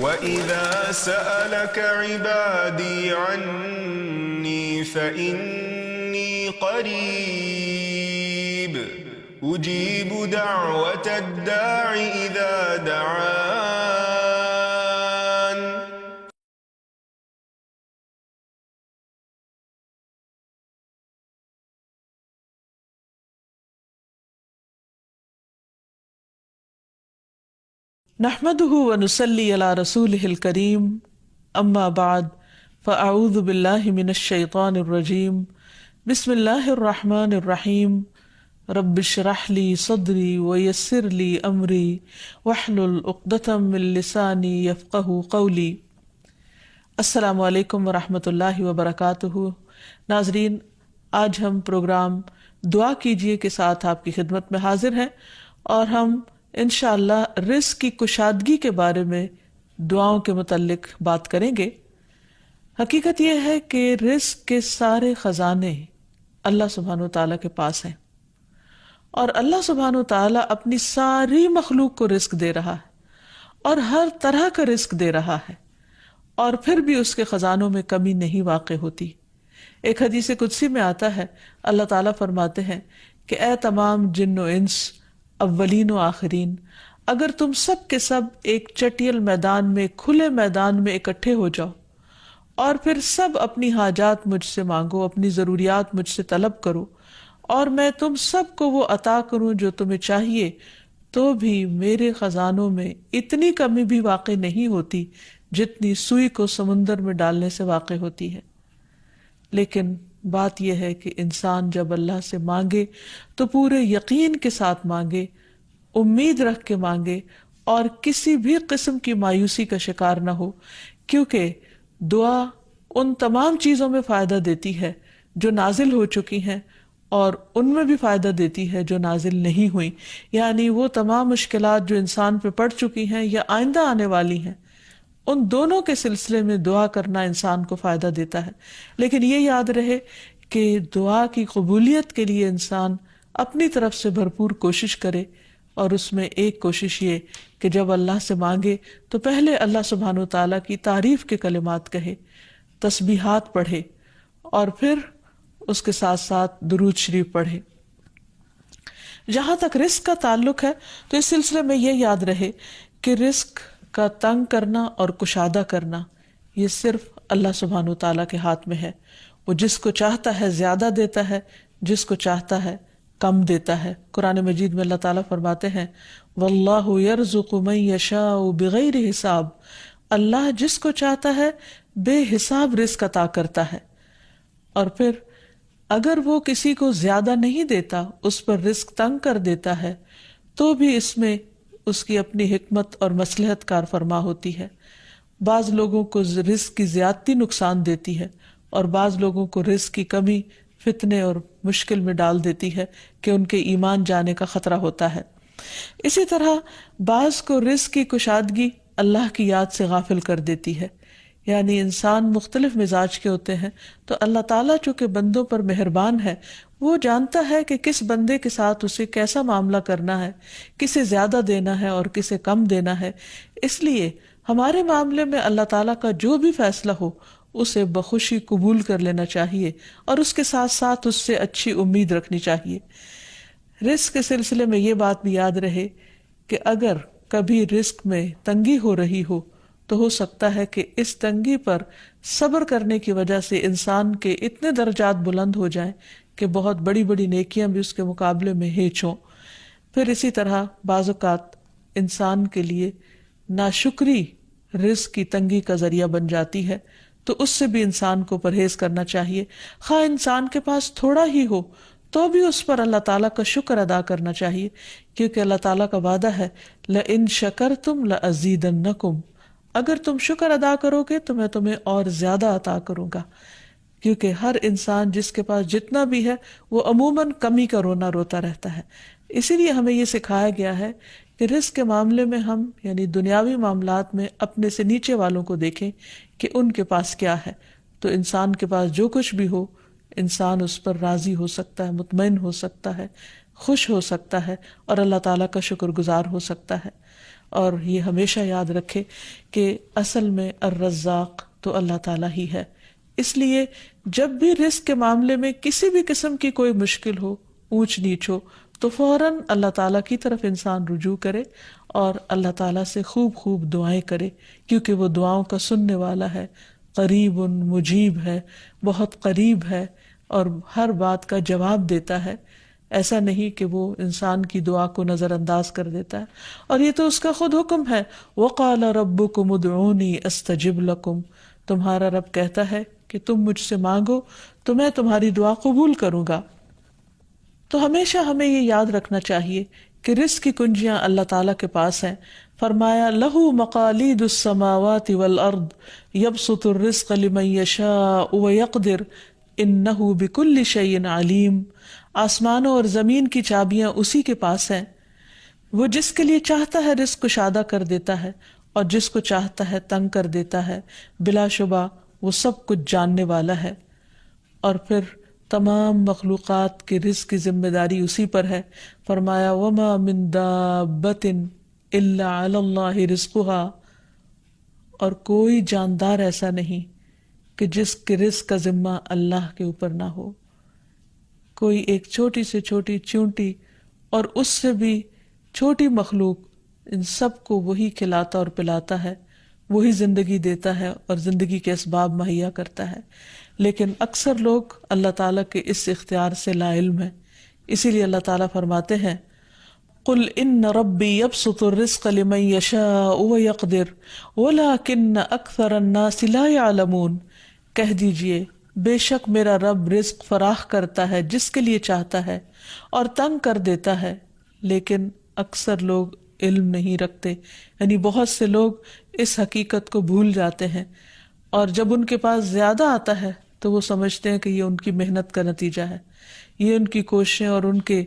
وَإِذَا سَأَلَكَ عِبَادِي عَنِّي فَإِنِّي قَرِيبٌ أُجِيبُ دَعْوَةَ الدَّاعِ إِذَا دَعَانِ. نحمده ونصلي على رسوله الكريم اما بعد فاعوذ بالله من الشيطان الرجيم بسم الله الرحمن الرحيم رب اشرح لي صدري ويسر لي امري واحلل عقدة من لساني يفقهوا قولي. السلام علیکم ورحمۃ اللہ وبرکاتہ. ناظرین، آج ہم پروگرام دعا کیجیے کے ساتھ آپ کی خدمت میں حاضر ہیں اور ہم انشاءاللہ رزق کی کشادگی کے بارے میں دعاؤں کے متعلق بات کریں گے. حقیقت یہ ہے کہ رزق کے سارے خزانے اللہ سبحانہ و تعالیٰ کے پاس ہیں اور اللہ سبحانہ و تعالیٰ اپنی ساری مخلوق کو رزق دے رہا ہے اور ہر طرح کا رزق دے رہا ہے، اور پھر بھی اس کے خزانوں میں کمی نہیں واقع ہوتی. ایک حدیث قدسی میں آتا ہے، اللہ تعالیٰ فرماتے ہیں کہ اے تمام جن و انس، اولین و آخرین، اگر تم سب کے سب ایک چٹیل میدان میں، کھلے میدان میں اکٹھے ہو جاؤ اور پھر سب اپنی حاجات مجھ سے مانگو، اپنی ضروریات مجھ سے طلب کرو اور میں تم سب کو وہ عطا کروں جو تمہیں چاہیے، تو بھی میرے خزانوں میں اتنی کمی بھی واقع نہیں ہوتی جتنی سوئی کو سمندر میں ڈالنے سے واقع ہوتی ہے. لیکن بات یہ ہے کہ انسان جب اللہ سے مانگے تو پورے یقین کے ساتھ مانگے، امید رکھ کے مانگے اور کسی بھی قسم کی مایوسی کا شکار نہ ہو، کیونکہ دعا ان تمام چیزوں میں فائدہ دیتی ہے جو نازل ہو چکی ہیں اور ان میں بھی فائدہ دیتی ہے جو نازل نہیں ہوئی. یعنی وہ تمام مشکلات جو انسان پہ پڑ چکی ہیں یا آئندہ آنے والی ہیں، ان دونوں کے سلسلے میں دعا کرنا انسان کو فائدہ دیتا ہے. لیکن یہ یاد رہے کہ دعا کی قبولیت کے لیے انسان اپنی طرف سے بھرپور کوشش کرے، اور اس میں ایک کوشش یہ کہ جب اللہ سے مانگے تو پہلے اللہ سبحانہ و تعالیٰ کی تعریف کے کلمات کہے، تسبیحات پڑھے اور پھر اس کے ساتھ ساتھ درود شریف پڑھے. جہاں تک رزق کا تعلق ہے تو اس سلسلے میں یہ یاد رہے کہ رزق کا تنگ کرنا اور کشادہ کرنا یہ صرف اللہ سبحانہ و تعالیٰ کے ہاتھ میں ہے. وہ جس کو چاہتا ہے زیادہ دیتا ہے، جس کو چاہتا ہے کم دیتا ہے. قرآن مجید میں اللہ تعالیٰ فرماتے ہیں واللہ یرزق من یشاء بغیر حساب، اللہ جس کو چاہتا ہے بے حساب رزق عطا کرتا ہے. اور پھر اگر وہ کسی کو زیادہ نہیں دیتا، اس پر رزق تنگ کر دیتا ہے، تو بھی اس میں اس کی اپنی حکمت اور مصلحت کار فرما ہوتی ہے. بعض لوگوں کو رزق کی زیادتی نقصان دیتی ہے اور بعض لوگوں کو رزق کی کمی فتنے اور مشکل میں ڈال دیتی ہے کہ ان کے ایمان جانے کا خطرہ ہوتا ہے. اسی طرح بعض کو رزق کی کشادگی اللہ کی یاد سے غافل کر دیتی ہے. یعنی انسان مختلف مزاج کے ہوتے ہیں، تو اللہ تعالیٰ چونکہ بندوں پر مہربان ہے، وہ جانتا ہے کہ کس بندے کے ساتھ اسے کیسا معاملہ کرنا ہے، کسے زیادہ دینا ہے اور کسے کم دینا ہے. اس لیے ہمارے معاملے میں اللہ تعالیٰ کا جو بھی فیصلہ ہو اسے بخوشی قبول کر لینا چاہیے اور اس کے ساتھ ساتھ اس سے اچھی امید رکھنی چاہیے. رزق کے سلسلے میں یہ بات بھی یاد رہے کہ اگر کبھی رزق میں تنگی ہو رہی ہو تو ہو سکتا ہے کہ اس تنگی پر صبر کرنے کی وجہ سے انسان کے اتنے درجات بلند ہو جائیں کہ بہت بڑی بڑی نیکیاں بھی اس کے مقابلے میں ہیچ ہوں. پھر اسی طرح بعض اوقات انسان کے لیے ناشکری رزق کی تنگی کا ذریعہ بن جاتی ہے، تو اس سے بھی انسان کو پرہیز کرنا چاہیے. خواہ انسان کے پاس تھوڑا ہی ہو تو بھی اس پر اللہ تعالیٰ کا شکر ادا کرنا چاہیے، کیونکہ اللہ تعالیٰ کا وعدہ ہے لَإِن شَكَرْتُمْ لَأَزِيدَنَّكُمْ، اگر تم شکر ادا کرو گے تو میں تمہیں اور زیادہ عطا کروں گا. کیونکہ ہر انسان جس کے پاس جتنا بھی ہے وہ عموماً کمی کا رونا روتا رہتا ہے. اسی لیے ہمیں یہ سکھایا گیا ہے کہ رزق کے معاملے میں ہم یعنی دنیاوی معاملات میں اپنے سے نیچے والوں کو دیکھیں کہ ان کے پاس کیا ہے. تو انسان کے پاس جو کچھ بھی ہو، انسان اس پر راضی ہو سکتا ہے، مطمئن ہو سکتا ہے، خوش ہو سکتا ہے اور اللہ تعالیٰ کا شکر گزار ہو سکتا ہے. اور یہ ہمیشہ یاد رکھے کہ اصل میں الرزاق تو اللہ تعالیٰ ہی ہے. اس لیے جب بھی رزق کے معاملے میں کسی بھی قسم کی کوئی مشکل ہو، اونچ نیچ ہو، تو فوراً اللہ تعالیٰ کی طرف انسان رجوع کرے اور اللہ تعالیٰ سے خوب خوب دعائیں کرے، کیونکہ وہ دعاؤں کا سننے والا ہے، قریب مجیب ہے، بہت قریب ہے اور ہر بات کا جواب دیتا ہے. ایسا نہیں کہ وہ انسان کی دعا کو نظر انداز کر دیتا ہے. اور یہ تو اس کا خود حکم ہے، وَقَالَ رَبُّكُمُ ادْعُونِي أَسْتَجِبْ لَكُمْ، تمہارا رب کہتا ہے کہ تم مجھ سے مانگو تو میں تمہاری دعا قبول کروں گا. تو ہمیشہ ہمیں یہ یاد رکھنا چاہیے کہ رزق کی کنجیاں اللہ تعالیٰ کے پاس ہیں. فرمایا لَهُ مَقَالِيدُ السَّمَاوَاتِ وَالْأَرْضِ يَبْسُطُ الرِّزْقَ لِمَن يَشَاءُ وَيَقْدِرُ إِنَّهُ بِكُلِّ شَيْءٍ عَلِيمٌ. آسمانوں اور زمین کی چابیاں اسی کے پاس ہیں. وہ جس کے لیے چاہتا ہے رزق کشادہ کر دیتا ہے اور جس کو چاہتا ہے تنگ کر دیتا ہے. بلا شبہ وہ سب کچھ جاننے والا ہے. اور پھر تمام مخلوقات کے رزق کی ذمہ داری اسی پر ہے. فرمایا وَمَا مِن دَابَّةٍ إِلَّا عَلَى اللَّهِ رِزْقُهَا، اور کوئی جاندار ایسا نہیں کہ جس کے رزق کا ذمہ اللہ کے اوپر نہ ہو. کوئی ایک چھوٹی سے چھوٹی چونٹی اور اس سے بھی چھوٹی مخلوق، ان سب کو وہی کھلاتا اور پلاتا ہے، وہی زندگی دیتا ہے اور زندگی کے اسباب مہیا کرتا ہے. لیکن اکثر لوگ اللہ تعالیٰ کے اس اختیار سے لا علم ہیں. اسی لیے اللہ تعالیٰ فرماتے ہیں قُلْ إِنَّ رَبِّي يَبْسُطُ الرِّزْقَ لِمَن يَشَاءُ وَيَقْدِرُ وَلَكِنَّ أَكْثَرَ النَّاسِ لَا يَعْلَمُونَ. کہہ دیجئے بے شک میرا رب رزق فراخ کرتا ہے جس کے لیے چاہتا ہے اور تنگ کر دیتا ہے، لیکن اکثر لوگ علم نہیں رکھتے. یعنی بہت سے لوگ اس حقیقت کو بھول جاتے ہیں، اور جب ان کے پاس زیادہ آتا ہے تو وہ سمجھتے ہیں کہ یہ ان کی محنت کا نتیجہ ہے، یہ ان کی کوششیں اور ان کے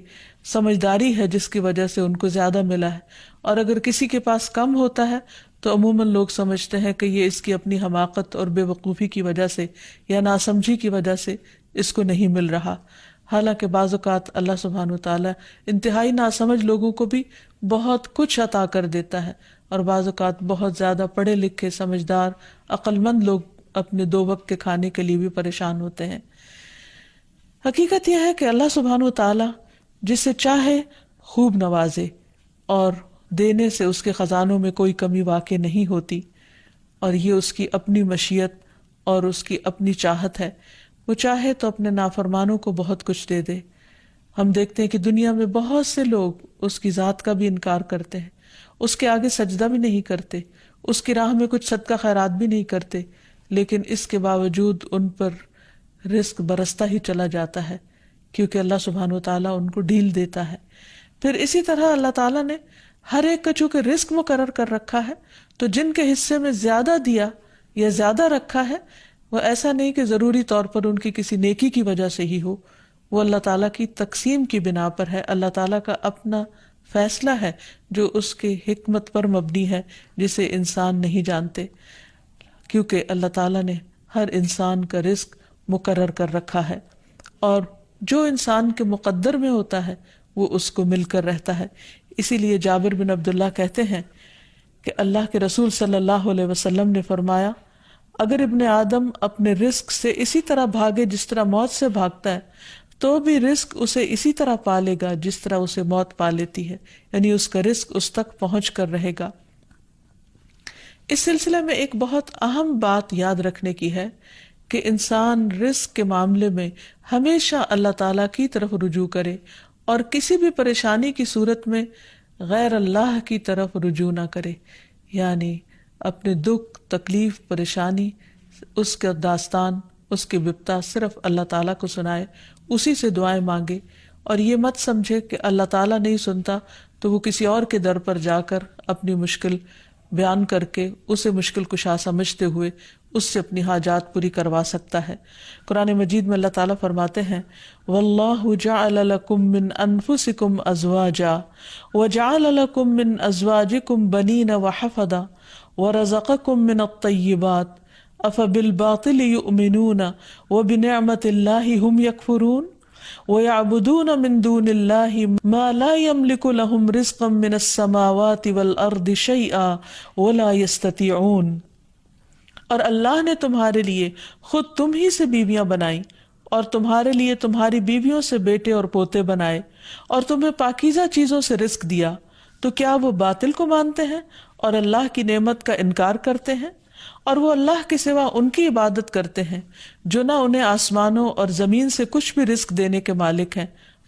سمجھداری ہے جس کی وجہ سے ان کو زیادہ ملا ہے. اور اگر کسی کے پاس کم ہوتا ہے تو عموماً لوگ سمجھتے ہیں کہ یہ اس کی اپنی حماقت اور بے وقوفی کی وجہ سے یا ناسمجھی کی وجہ سے اس کو نہیں مل رہا. حالانکہ بعض اوقات اللہ سبحانہ وتعالیٰ انتہائی ناسمجھ لوگوں کو بھی بہت کچھ عطا کر دیتا ہے، اور بعض اوقات بہت زیادہ پڑھے لکھے سمجھدار عقل مند لوگ اپنے 2 وقت کے کھانے کے لیے بھی پریشان ہوتے ہیں. حقیقت یہ ہے کہ اللہ سبحانہ وتعالیٰ جسے چاہے خوب نوازے، اور دینے سے اس کے خزانوں میں کوئی کمی واقع نہیں ہوتی، اور یہ اس کی اپنی مشیت اور اس کی اپنی چاہت ہے. وہ چاہے تو اپنے نافرمانوں کو بہت کچھ دے دے. ہم دیکھتے ہیں کہ دنیا میں بہت سے لوگ اس کی ذات کا بھی انکار کرتے ہیں، اس کے آگے سجدہ بھی نہیں کرتے، اس کی راہ میں کچھ صدقہ خیرات بھی نہیں کرتے، لیکن اس کے باوجود ان پر رزق برستا ہی چلا جاتا ہے، کیونکہ اللہ سبحانہ وتعالیٰ ان کو ڈھیل دیتا ہے. پھر اسی طرح اللہ تعالیٰ نے ہر ایک کا چونکہ رزق مقرر کر رکھا ہے، تو جن کے حصے میں زیادہ دیا یا زیادہ رکھا ہے، وہ ایسا نہیں کہ ضروری طور پر ان کی کسی نیکی کی وجہ سے ہی ہو، وہ اللہ تعالیٰ کی تقسیم کی بنا پر ہے. اللہ تعالیٰ کا اپنا فیصلہ ہے جو اس کے حکمت پر مبنی ہے، جسے انسان نہیں جانتے، کیونکہ اللہ تعالیٰ نے ہر انسان کا رزق مقرر کر رکھا ہے، اور جو انسان کے مقدر میں ہوتا ہے وہ اس کو مل کر رہتا ہے. اسی لیے جابر بن عبداللہ کہتے ہیں کہ اللہ کے رسول صلی اللہ علیہ وسلم نے فرمایا اگر ابن آدم اپنے رزق سے اسی طرح بھاگے جس طرح موت سے بھاگتا ہے تو بھی رزق اسے اسی طرح پالے گا جس طرح اسے موت پا لیتی ہے، یعنی اس کا رزق اس تک پہنچ کر رہے گا. اس سلسلے میں ایک بہت اہم بات یاد رکھنے کی ہے کہ انسان رزق کے معاملے میں ہمیشہ اللہ تعالیٰ کی طرف رجوع کرے، اور کسی بھی پریشانی کی صورت میں غیر اللہ کی طرف رجوع نہ کرے. یعنی اپنے دکھ، تکلیف، پریشانی، اس کا داستان، اس کے بپتا صرف اللہ تعالیٰ کو سنائے، اسی سے دعائیں مانگے، اور یہ مت سمجھے کہ اللہ تعالیٰ نہیں سنتا تو وہ کسی اور کے در پر جا کر اپنی مشکل بیان کر کے اسے مشکل کشا سمجھتے ہوئے اس سے اپنی حاجات پوری کروا سکتا ہے. قرآن مجید میں اللہ تعالیٰ فرماتے ہیں وَاللَّهُ جَعَلَ لَكُم مِّنْ أَنفُسِكُمْ أَزْوَاجًا وَجَعَلَ لَكُم مِّنْ أَزْوَاجِكُمْ بَنِينَ وَحَفَدًا وَرَزَقَكُم مِّنَ الطَّيِّبَاتِ أَفَبِالْبَاطِلِ يُؤْمِنُونَ وَبِنِعْمَةِ اللَّهِ هُمْ يَكْفُرُونَ وَيَعْبُدُونَ مِن دُونِ اللَّهِ مَا لَا يَمْلِكُ لَهُمْ رِزْقًا مِّنَ السَّمَاوَاتِ وَالْأَرْضِ شَيْئًا وَلَا يَسْتَطِيعُونَ، اور اللہ نے تمہارے لیے خود تم ہی سے بیویاں بنائیں اور تمہارے لیے تمہاری بیویوں سے بیٹے اور پوتے بنائے اور تمہیں پاکیزہ چیزوں سے رزق دیا، تو کیا وہ باطل کو مانتے ہیں اور اللہ کی نعمت کا انکار کرتے ہیں؟ اور وہ اللہ کے سوا ان کی عبادت کرتے ہیں جو نہ انہیں آسمانوں اور زمین سے کچھ بھی رزق دینے کے مالک ہیں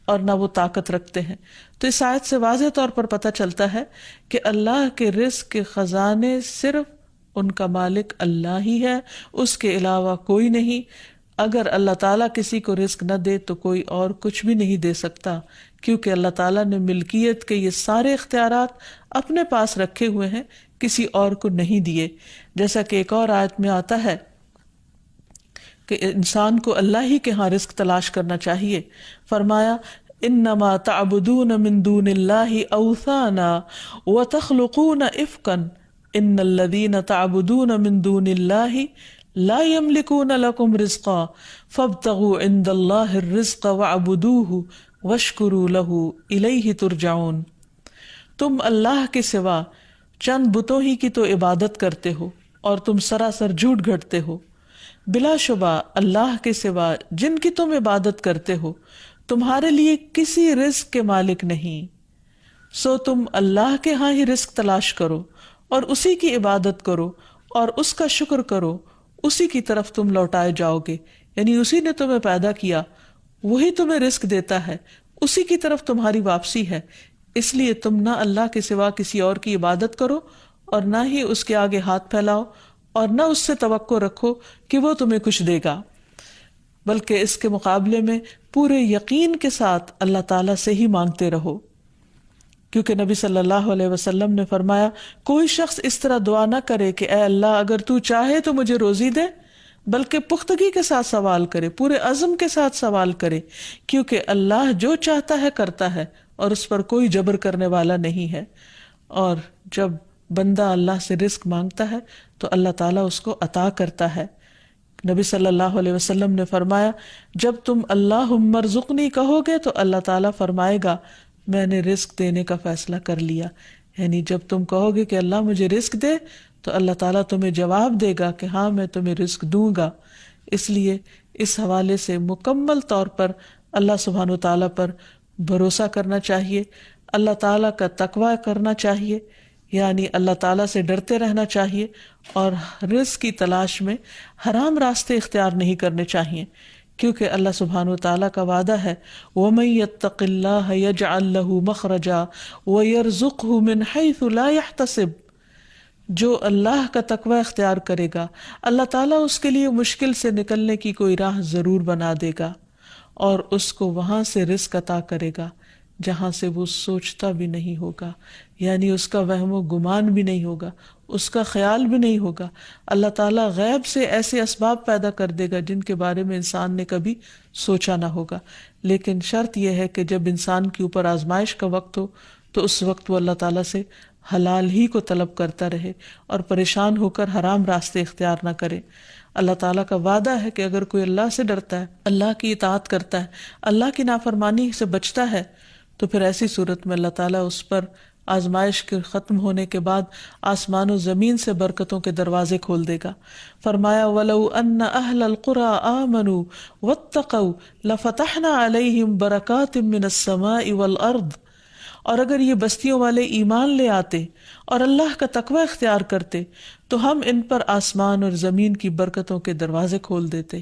اور نہ وہ طاقت رکھتے ہیں۔ تو اس آیت سے واضح طور پر پتہ چلتا ہے کہ اللہ کے رزق کے خزانے صرف ان کا مالک اللہ ہی ہے، اس کے علاوہ کوئی نہیں۔ اگر اللہ تعالیٰ کسی کو رزق نہ دے تو کوئی اور کچھ بھی نہیں دے سکتا، کیونکہ اللہ تعالیٰ نے ملکیت کے یہ سارے اختیارات اپنے پاس رکھے ہوئے ہیں، کسی اور کو نہیں دیے۔ جیسا کہ ایک اور آیت میں آتا ہے کہ انسان کو اللہ ہی کے ہاں رزق تلاش کرنا چاہیے۔ فرمایا انما تعبدون من دون اللہ اوثانا وتخلقون افکا ان الذین تعبدون من دون اللہ لا يملكون لكم رزقا فابتغوا عند اللہ الرزق واعبدوہ واشکروا لہ الیہ ترجعون۔ تم اللہ کے سوا چند بتوں ہی کی تو عبادت کرتے ہو اور تم سراسر جھوٹ گھڑتے ہو، بلا شبہ اللہ کے سوا جن کی تم عبادت کرتے ہو تمہارے لیے کسی رزق کے مالک نہیں، سو تم اللہ کے ہاں ہی رزق تلاش کرو اور اسی کی عبادت کرو اور اس کا شکر کرو، اسی کی طرف تم لوٹائے جاؤ گے، یعنی اسی نے تمہیں پیدا کیا، وہی تمہیں رزق دیتا ہے، اسی کی طرف تمہاری واپسی ہے۔ اس لیے تم نہ اللہ کے سوا کسی اور کی عبادت کرو اور نہ ہی اس کے آگے ہاتھ پھیلاؤ اور نہ اس سے توقع رکھو کہ وہ تمہیں کچھ دے گا، بلکہ اس کے مقابلے میں پورے یقین کے ساتھ اللہ تعالیٰ سے ہی مانگتے رہو، کیونکہ نبی صلی اللہ علیہ وسلم نے فرمایا کوئی شخص اس طرح دعا نہ کرے کہ اے اللہ اگر تو چاہے تو مجھے روزی دے، بلکہ پختگی کے ساتھ سوال کرے، پورے عزم کے ساتھ سوال کرے، کیونکہ اللہ جو چاہتا ہے کرتا ہے اور اس پر کوئی جبر کرنے والا نہیں ہے۔ اور جب بندہ اللہ سے رزق مانگتا ہے تو اللہ تعالیٰ اس کو عطا کرتا ہے۔ نبی صلی اللہ علیہ وسلم نے فرمایا جب تم اللہم ارزقنی کہو گے تو اللہ تعالیٰ فرمائے گا میں نے رزق دینے کا فیصلہ کر لیا، یعنی جب تم کہو گے کہ اللہ مجھے رزق دے تو اللہ تعالیٰ تمہیں جواب دے گا کہ ہاں میں تمہیں رزق دوں گا۔ اس لیے اس حوالے سے مکمل طور پر اللہ سبحانہ وتعالیٰ پر بھروسہ کرنا چاہیے، اللہ تعالیٰ کا تقوی کرنا چاہیے، یعنی اللہ تعالیٰ سے ڈرتے رہنا چاہیے اور رزق کی تلاش میں حرام راستے اختیار نہیں کرنے چاہیے، کیونکہ اللہ سبحانہ وتعالیٰ کا وعدہ ہے وَمَن يَتَّقِ اللَّهَ يَجْعَل لَّهُ مَخْرَجًا وَيَرْزُقْهُ مِنْ حَيْثُ لَا يَحْتَسِبُ، جو اللہ کا تقوی اختیار کرے گا اللہ تعالیٰ اس کے لیے مشکل سے نکلنے کی کوئی راہ ضرور بنا دے گا اور اس کو وہاں سے رزق عطا کرے گا جہاں سے وہ سوچتا بھی نہیں ہوگا، یعنی اس کا وہم و گمان بھی نہیں ہوگا، اس کا خیال بھی نہیں ہوگا۔ اللہ تعالیٰ غیب سے ایسے اسباب پیدا کر دے گا جن کے بارے میں انسان نے کبھی سوچا نہ ہوگا، لیکن شرط یہ ہے کہ جب انسان کے اوپر آزمائش کا وقت ہو تو اس وقت وہ اللہ تعالیٰ سے حلال ہی کو طلب کرتا رہے اور پریشان ہو کر حرام راستے اختیار نہ کرے۔ اللہ تعالیٰ کا وعدہ ہے کہ اگر کوئی اللہ سے ڈرتا ہے، اللہ کی اطاعت کرتا ہے، اللہ کی نافرمانی سے بچتا ہے، تو پھر ایسی صورت میں اللہ تعالیٰ اس پر آزمائش کے ختم ہونے کے بعد آسمان و زمین سے برکتوں کے دروازے کھول دے گا۔ فرمایا وَلَوْ أَنَّ أَهْلَ الْقُرَىٰ آمَنُوا وَاتَّقَوْا لَفَتَحْنَا عَلَيْهِمْ بَرَكَاتٍ مِّنَ السَّمَاءِ وَالْأَرْضِ، اور اگر یہ بستیوں والے ایمان لے آتے اور اللہ کا تقوی اختیار کرتے تو ہم ان پر آسمان اور زمین کی برکتوں کے دروازے کھول دیتے،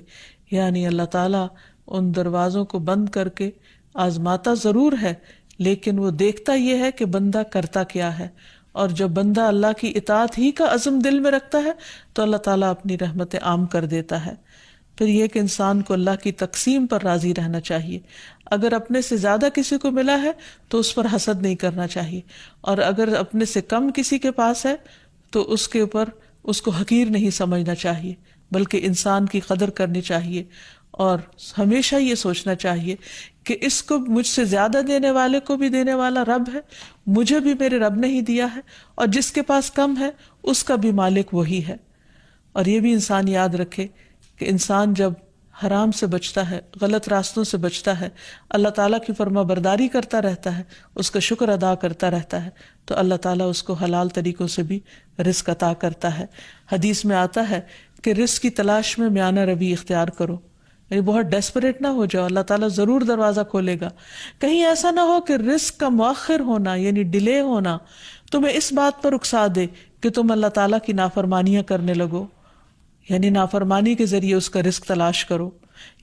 یعنی اللہ تعالیٰ ان دروازوں کو بند کر کے آزماتا ضرور ہے لیکن وہ دیکھتا یہ ہے کہ بندہ کرتا کیا ہے، اور جب بندہ اللہ کی اطاعت ہی کا عزم دل میں رکھتا ہے تو اللہ تعالیٰ اپنی رحمت عام کر دیتا ہے۔ پھر یہ کہ انسان کو اللہ کی تقسیم پر راضی رہنا چاہیے، اگر اپنے سے زیادہ کسی کو ملا ہے تو اس پر حسد نہیں کرنا چاہیے، اور اگر اپنے سے کم کسی کے پاس ہے تو اس کے اوپر اس کو حقیر نہیں سمجھنا چاہیے، بلکہ انسان کی قدر کرنی چاہیے اور ہمیشہ یہ سوچنا چاہیے کہ اس کو مجھ سے زیادہ دینے والے کو بھی دینے والا رب ہے، مجھے بھی میرے رب نے ہی دیا ہے، اور جس کے پاس کم ہے اس کا بھی مالک وہی ہے۔ اور یہ بھی انسان یاد رکھے کہ انسان جب حرام سے بچتا ہے، غلط راستوں سے بچتا ہے، اللہ تعالیٰ کی فرما برداری کرتا رہتا ہے، اس کا شکر ادا کرتا رہتا ہے، تو اللہ تعالیٰ اس کو حلال طریقوں سے بھی رزق عطا کرتا ہے۔ حدیث میں آتا ہے کہ رزق کی تلاش میں میانہ روی اختیار کرو، یعنی بہت ڈیسپریٹ نہ ہو جاؤ، اللہ تعالیٰ ضرور دروازہ کھولے گا۔ کہیں ایسا نہ ہو کہ رزق کا مؤخر ہونا یعنی ڈیلے ہونا تمہیں اس بات پر اکسا دے کہ تم اللہ تعالیٰ کی نافرمانیاں کرنے لگو، یعنی نافرمانی کے ذریعے اس کا رزق تلاش کرو۔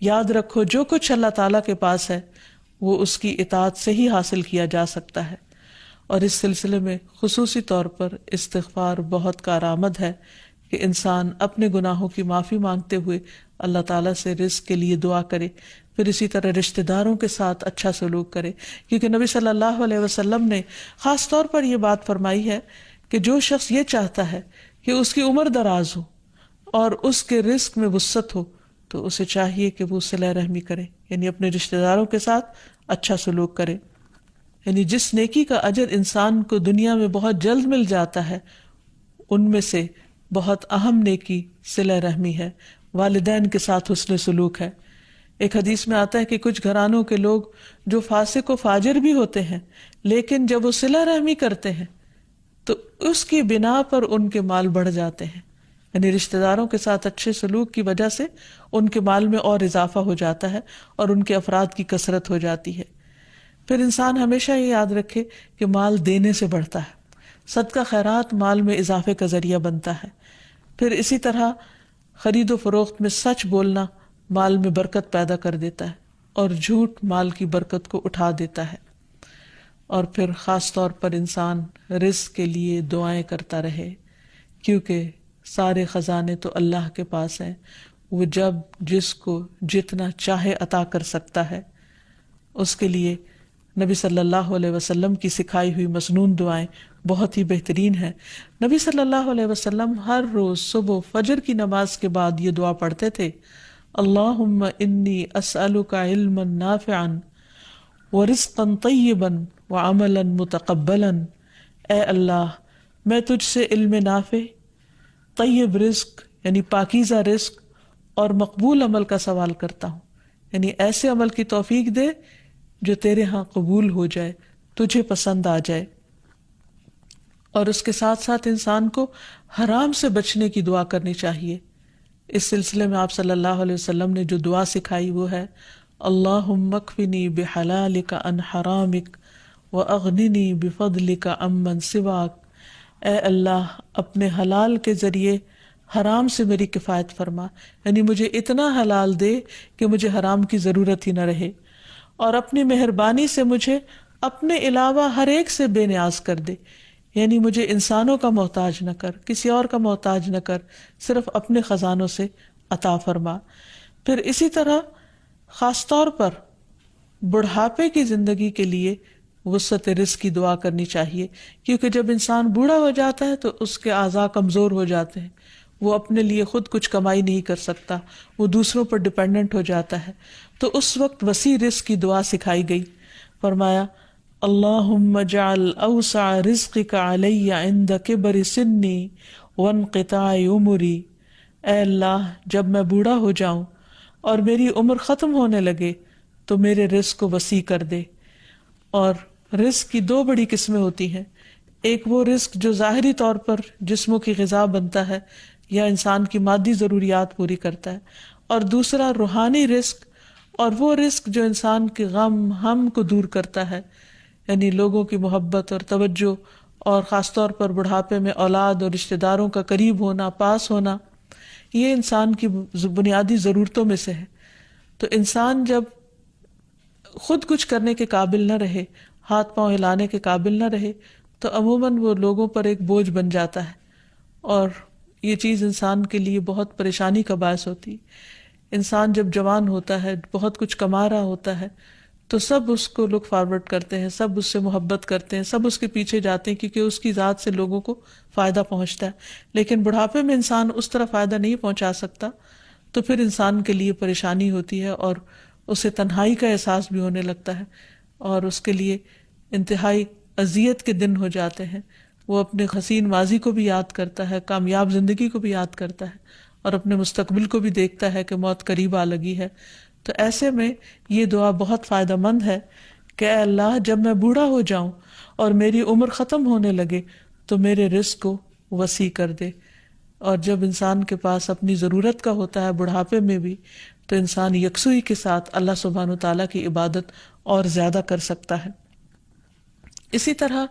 یاد رکھو جو کچھ اللہ تعالیٰ کے پاس ہے وہ اس کی اطاعت سے ہی حاصل کیا جا سکتا ہے، اور اس سلسلے میں خصوصی طور پر استغفار بہت کارآمد ہے کہ انسان اپنے گناہوں کی معافی مانگتے ہوئے اللہ تعالیٰ سے رزق کے لیے دعا کرے، پھر اسی طرح رشتہ داروں کے ساتھ اچھا سلوک کرے، کیونکہ نبی صلی اللہ علیہ وسلم نے خاص طور پر یہ بات فرمائی ہے کہ جو شخص یہ چاہتا ہے کہ اس کی عمر دراز ہو اور اس کے رزق میں وسعت ہو تو اسے چاہیے کہ وہ صلہ رحمی کرے، یعنی اپنے رشتہ داروں کے ساتھ اچھا سلوک کرے۔ یعنی جس نیکی کا اجر انسان کو دنیا میں بہت جلد مل جاتا ہے ان میں سے بہت اہم نیکی صلہ رحمی ہے، والدین کے ساتھ حسن سلوک ہے۔ ایک حدیث میں آتا ہے کہ کچھ گھرانوں کے لوگ جو فاسق و فاجر بھی ہوتے ہیں لیکن جب وہ صلہ رحمی کرتے ہیں تو اس کی بنا پر ان کے مال بڑھ جاتے ہیں، یعنی رشتہ داروں کے ساتھ اچھے سلوک کی وجہ سے ان کے مال میں اور اضافہ ہو جاتا ہے اور ان کے افراد کی کثرت ہو جاتی ہے۔ پھر انسان ہمیشہ یہ یاد رکھے کہ مال دینے سے بڑھتا ہے، صدقہ خیرات مال میں اضافے کا ذریعہ بنتا ہے۔ پھر اسی طرح خرید و فروخت میں سچ بولنا مال میں برکت پیدا کر دیتا ہے اور جھوٹ مال کی برکت کو اٹھا دیتا ہے۔ اور پھر خاص طور پر انسان رزق کے لیے دعائیں کرتا رہے، کیونکہ سارے خزانے تو اللہ کے پاس ہیں، وہ جب جس کو جتنا چاہے عطا کر سکتا ہے۔ اس کے لیے نبی صلی اللہ علیہ وسلم کی سکھائی ہوئی مسنون دعائیں بہت ہی بہترین ہیں۔ نبی صلی اللہ علیہ وسلم ہر روز صبح فجر کی نماز کے بعد یہ دعا پڑھتے تھے، اللہم انی اسألک علما نافعا ورزقا طیبا وعملا متقبلا۔ اے اللہ میں تجھ سے علم نافع، طیب رزق یعنی پاکیزہ رزق اور مقبول عمل کا سوال کرتا ہوں، یعنی ایسے عمل کی توفیق دے جو تیرے ہاں قبول ہو جائے، تجھے پسند آ جائے۔ اور اس کے ساتھ ساتھ انسان کو حرام سے بچنے کی دعا کرنی چاہیے۔ اس سلسلے میں آپ صلی اللہ علیہ وسلم نے جو دعا سکھائی وہ ہے اللہم اکفنی بحلالک عن حرامک واغننی بفضلک عمن سواک۔ اے اللہ اپنے حلال کے ذریعے حرام سے میری کفایت فرما، یعنی مجھے اتنا حلال دے کہ مجھے حرام کی ضرورت ہی نہ رہے، اور اپنی مہربانی سے مجھے اپنے علاوہ ہر ایک سے بے نیاز کر دے، یعنی مجھے انسانوں کا محتاج نہ کر، کسی اور کا محتاج نہ کر، صرف اپنے خزانوں سے عطا فرما۔ پھر اسی طرح خاص طور پر بڑھاپے کی زندگی کے لیے وسعت رزق کی دعا کرنی چاہیے، کیونکہ جب انسان بوڑھا ہو جاتا ہے تو اس کے اعضاء کمزور ہو جاتے ہیں، وہ اپنے لیے خود کچھ کمائی نہیں کر سکتا، وہ دوسروں پر ڈپینڈنٹ ہو جاتا ہے، تو اس وقت وسیع رزق کی دعا سکھائی گئی۔ فرمایا اللہم اجعل اوسع رزقک علی عند کبر سنی وانقطاع عمری۔ اے اللہ جب میں بوڑھا ہو جاؤں اور میری عمر ختم ہونے لگے تو میرے رزق کو وسیع کر دے۔ اور رزق کی دو بڑی قسمیں ہوتی ہیں، ایک وہ رزق جو ظاہری طور پر جسموں کی غذا بنتا ہے یا انسان کی مادی ضروریات پوری کرتا ہے، اور دوسرا روحانی رزق، اور وہ رزق جو انسان کے غم ہم کو دور کرتا ہے، یعنی لوگوں کی محبت اور توجہ، اور خاص طور پر بڑھاپے میں اولاد اور رشتہ داروں کا قریب ہونا، پاس ہونا، یہ انسان کی بنیادی ضرورتوں میں سے ہے۔ تو انسان جب خود کچھ کرنے کے قابل نہ رہے، ہاتھ پاؤں ہلانے کے قابل نہ رہے، تو عموماً وہ لوگوں پر ایک بوجھ بن جاتا ہے، اور یہ چیز انسان کے لیے بہت پریشانی کا باعث ہوتی ہے۔ انسان جب جوان ہوتا ہے، بہت کچھ کما رہا ہوتا ہے، تو سب اس کو لک فارورڈ کرتے ہیں، سب اس سے محبت کرتے ہیں، سب اس کے پیچھے جاتے ہیں، کیونکہ اس کی ذات سے لوگوں کو فائدہ پہنچتا ہے۔ لیکن بڑھاپے میں انسان اس طرح فائدہ نہیں پہنچا سکتا، تو پھر انسان کے لیے پریشانی ہوتی ہے، اور اسے تنہائی کا احساس بھی ہونے لگتا ہے، اور اس کے لیے انتہائی اذیت کے دن ہو جاتے ہیں۔ وہ اپنے حسین ماضی کو بھی یاد کرتا ہے، کامیاب زندگی کو بھی یاد کرتا ہے، اور اپنے مستقبل کو بھی دیکھتا ہے کہ موت قریب آ لگی ہے، تو ایسے میں یہ دعا بہت فائدہ مند ہے کہ اے اللہ جب میں بوڑھا ہو جاؤں اور میری عمر ختم ہونے لگے تو میرے رزق کو وسیع کر دے۔ اور جب انسان کے پاس اپنی ضرورت کا ہوتا ہے بڑھاپے میں بھی، تو انسان یکسوئی کے ساتھ اللہ سبحانہ وتعالیٰ کی عبادت اور زیادہ کر سکتا ہے۔ اسی طرح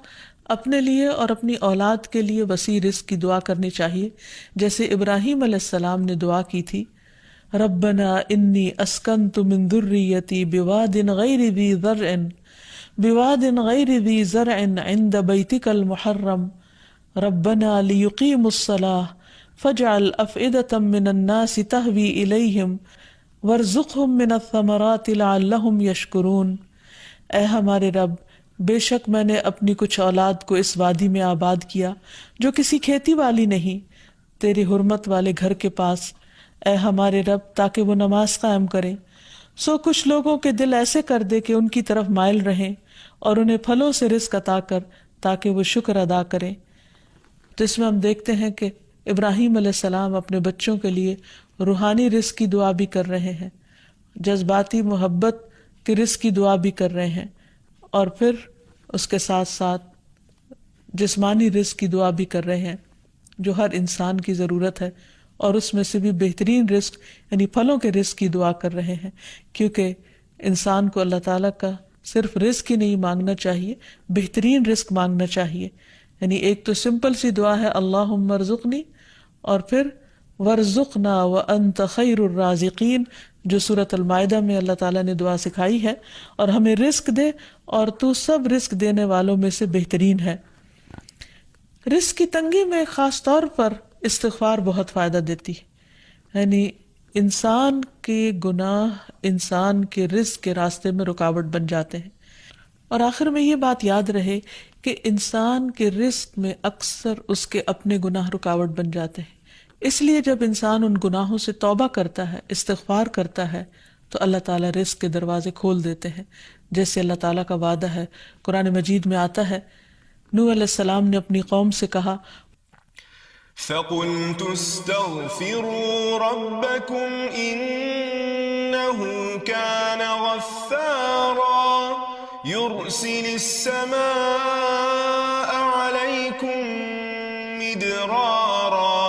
اپنے لیے اور اپنی اولاد کے لیے وسیع رزق کی دعا کرنی چاہیے، جیسے ابراہیم علیہ السلام نے دعا کی تھی، ربنا انی اسکنت من ذریتی بواد غیر ذی زرع عند بیتک المحرم ربنا لیقیموا الصلاة فاجعل افئدة من الناس تہوی الیہم وارزقہم من الثمرات لعلہم یشکرون۔ اے ہمارے رب، بے شک میں نے اپنی کچھ اولاد کو اس وادی میں آباد کیا جو کسی کھیتی والی نہیں، تیری حرمت والے گھر کے پاس، اے ہمارے رب، تاکہ وہ نماز قائم کریں، سو کچھ لوگوں کے دل ایسے کر دے کہ ان کی طرف مائل رہیں، اور انہیں پھلوں سے رزق عطا کر تاکہ وہ شکر ادا کریں۔ تو اس میں ہم دیکھتے ہیں کہ ابراہیم علیہ السلام اپنے بچوں کے لیے روحانی رزق کی دعا بھی کر رہے ہیں، جذباتی محبت کے رزق کی دعا بھی کر رہے ہیں، اور پھر اس کے ساتھ ساتھ جسمانی رزق کی دعا بھی کر رہے ہیں جو ہر انسان کی ضرورت ہے، اور اس میں سے بھی بہترین رزق یعنی پھلوں کے رزق کی دعا کر رہے ہیں، کیونکہ انسان کو اللہ تعالیٰ کا صرف رزق ہی نہیں مانگنا چاہیے، بہترین رزق مانگنا چاہیے۔ یعنی ایک تو سمپل سی دعا ہے اللہم ارزقنی، اور پھر ورزقنا وانت خیر الرازقین، جو سورۃ المائدہ میں اللہ تعالیٰ نے دعا سکھائی ہے، اور ہمیں رزق دے اور تو سب رزق دینے والوں میں سے بہترین ہے۔ رزق کی تنگی میں خاص طور پر استغفار بہت فائدہ دیتی ہے، یعنی انسان کے گناہ انسان کے رزق کے راستے میں رکاوٹ بن جاتے ہیں۔ اور آخر میں یہ بات یاد رہے کہ انسان کے رزق میں اکثر اس کے اپنے گناہ رکاوٹ بن جاتے ہیں، اس لیے جب انسان ان گناہوں سے توبہ کرتا ہے، استغفار کرتا ہے، تو اللہ تعالیٰ رزق کے دروازے کھول دیتے ہیں، جیسے اللہ تعالیٰ کا وعدہ ہے۔ قرآن مجید میں آتا ہے، نوح علیہ السلام نے اپنی قوم سے کہا، فَقُلْتُ اسْتَغْفِرُوا رَبَّكُمْ إِنَّهُ كَانَ غَفَّارًا يُرْسِلِ السَّمَاءَ عَلَيْكُمْ مِدْرَارًا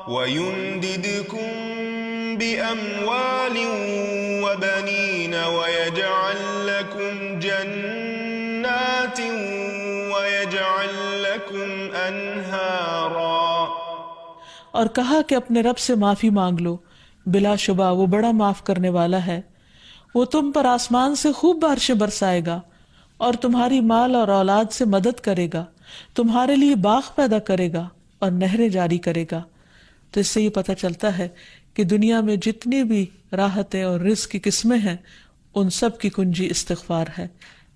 وَيُمْدِدْكُمْ بِأَمْوَالٍ وَبَنِينَ وَيَجْعَلْ لَكُمْ جَنَّاتٍ وَيَجْعَلْ لَكُمْ أَنْهَارًا۔ اور کہا کہ اپنے رب سے معافی مانگ لو، بلا شبہ وہ بڑا معاف کرنے والا ہے، وہ تم پر آسمان سے خوب بارشیں برسائے گا اور تمہاری مال اور اولاد سے مدد کرے گا، تمہارے لیے باغ پیدا کرے گا اور نہریں جاری کرے گا۔ تو اس سے یہ پتہ چلتا ہے کہ دنیا میں جتنی بھی راحتیں اور رزق کی قسمیں ہیں، ان سب کی کنجی استغفار ہے۔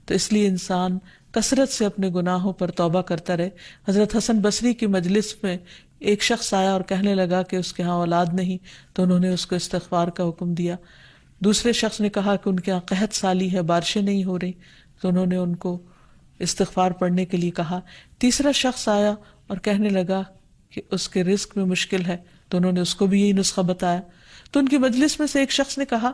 تو اس لیے انسان کثرت سے اپنے گناہوں پر توبہ کرتا رہے۔ حضرت حسن بصری کی مجلس میں ایک شخص آیا اور کہنے لگا کہ اس کے ہاں اولاد نہیں، تو انہوں نے اس کو استغفار کا حکم دیا۔ دوسرے شخص نے کہا کہ ان کے ہاں قحط سالی ہے، بارشیں نہیں ہو رہی، تو انہوں نے ان کو استغفار پڑھنے کے لیے کہا۔ تیسرا شخص آیا اور کہنے لگا کہ اس کے رزق میں مشکل ہے، تو انہوں نے اس کو بھی یہی نسخہ بتایا۔ تو ان کی مجلس میں سے ایک شخص نے کہا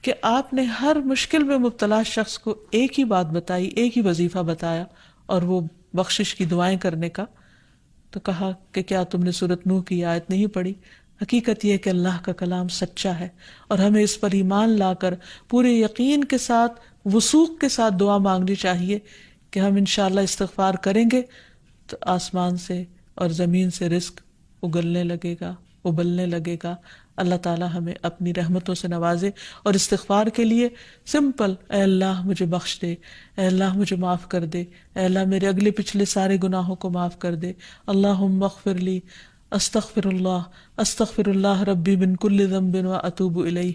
کہ آپ نے ہر مشکل میں مبتلا شخص کو ایک ہی بات بتائی، ایک ہی وظیفہ بتایا، اور وہ بخشش کی دعائیں کرنے کا۔ تو کہا کہ کیا تم نے سورۃ نوح کی آیت نہیں پڑھی؟ حقیقت یہ کہ اللہ کا کلام سچا ہے، اور ہمیں اس پر ایمان لا کر پورے یقین کے ساتھ، وثوق کے ساتھ دعا مانگنی چاہیے کہ ہم انشاءاللہ استغفار کریں گے تو آسمان سے اور زمین سے رزق اگلنے لگے گا، ابلنے لگے گا۔ اللہ تعالیٰ ہمیں اپنی رحمتوں سے نوازے، اور استغفار کے لیے سمپل، اے اللہ مجھے بخش دے، اے اللہ مجھے معاف کر دے، اے اللہ میرے اگلے پچھلے سارے گناہوں کو معاف کر دے، اللہم اغفر لی، استغفر اللہ ربی من کل ذنب واتوب الیہ۔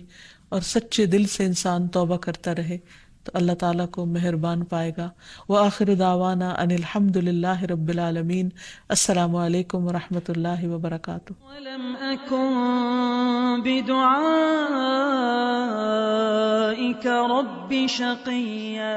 اور سچے دل سے انسان توبہ کرتا رہے تو اللہ تعالیٰ کو مہربان پائے گا۔ وآخر دعوانا ان الحمد للہ رب العالمین۔ السلام علیکم ورحمۃ اللہ وبرکاتہ۔ ولم أكن بدعائك رب شقيا۔